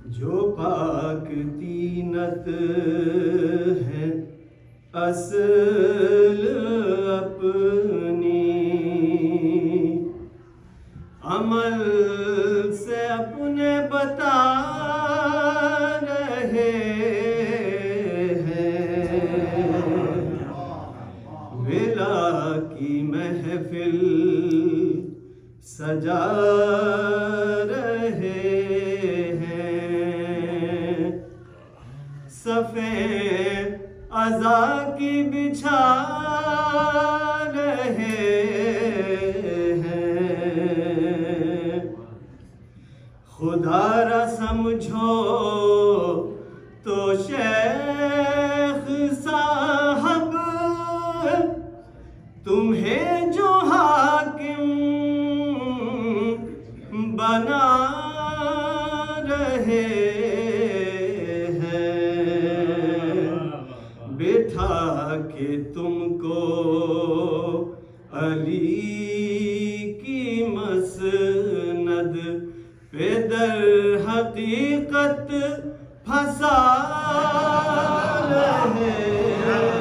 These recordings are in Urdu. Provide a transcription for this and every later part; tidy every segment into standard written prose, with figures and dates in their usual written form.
جو پاک دینت ہے اصل اپنی، عمل سے اپنے بتا رہے ہیں، ولا کی محفل سجا رہے ہیں، صفیں عزا کی بچھا رہے ہیں، خدا را سمجھو تو شیخ صاحب تمہیں جو حاکم بنا رہے ہیں، بٹھا کے تم کو علی کی مسند پہ در حقیقت پھنسا رہے ہیں۔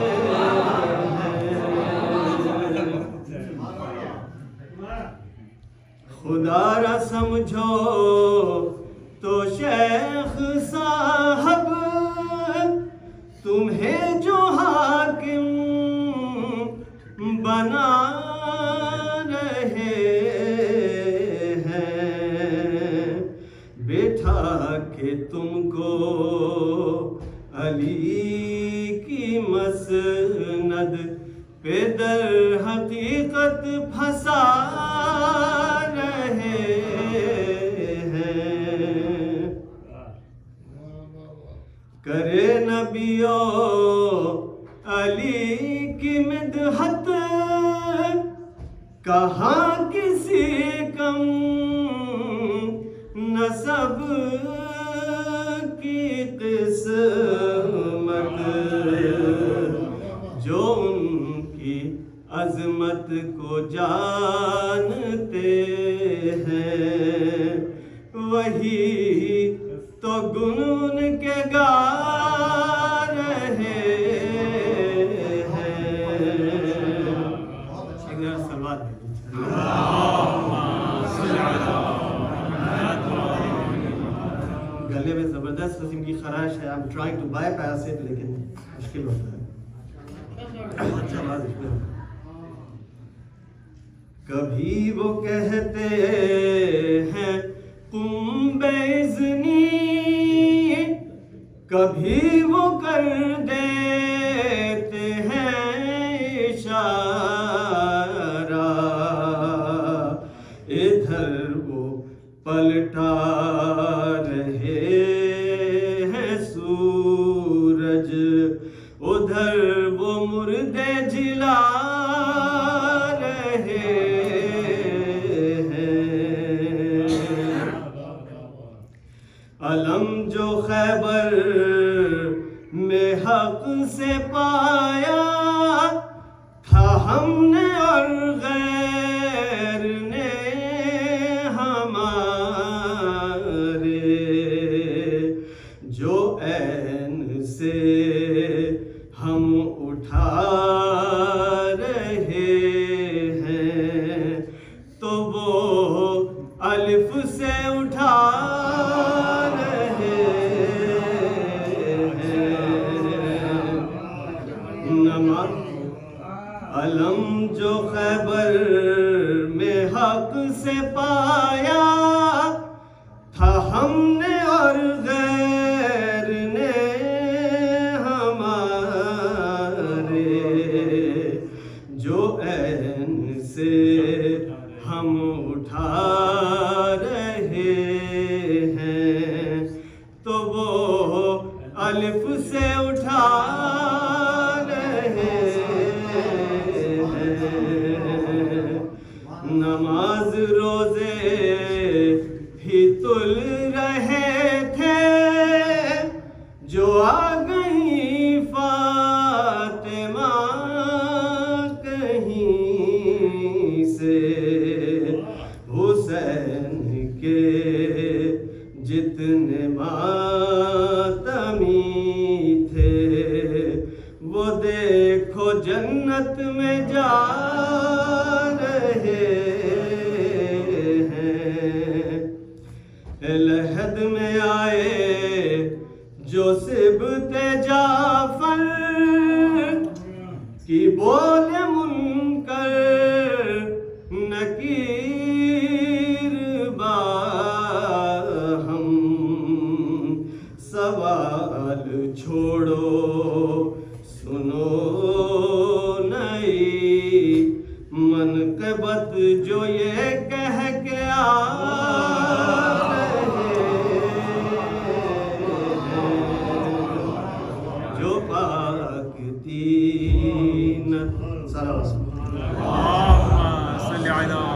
خدا را سمجھو تو شیخ صاحب تمہیں جو حاکم بنا رہے ہیں، بٹھا کے تم کو علی کی مسند پہ در حقیقت پھنسا رہے ہیں، کرے نبیو علی کی مدحت کہاں کسی کم نسب کی قسمت، جو ان کی عظمت کو جانتے ہیں وہی تو گنگن کے گا رہے ہیں۔ ایک ذرا سلوات دے گلے میں زبردست قسم کی خراش ہے، I'm trying to bypass it لیکن مشکل ہوتا ہے۔ اچھا بات ہے۔ کبھی وہ کہتے ہیں قم بیزنی، کبھی وہ کر دیتے ہیں اشارہ، ادھر وہ پلٹا رہے ہیں سورج، ادھر وہ مردے جلا رہے ہیں، علم جو خیبر میں حق سے پایا تھا ہم نے اور غیر نے ہمارے، جو عین سے ہم اٹھا رہے ہیں تو وہ الف سے اٹھا رہے ہیں، علم جو خیبر میں حق سے پایا تھا ہم نے اور غیر نے ہمارے، جو عین سے ہم اٹھا رہے ہیں تو وہ الف سے اٹھا رہے ہیں، نماز روزے ہی تل رہے تھے جو آ گئی فاطمہ کہیں سے، حسین کے جتنے جتنے ماتمی تھے وہ دیکھو جنت میں جا رہے ہیں، لحد میں آئے جو سبتے جا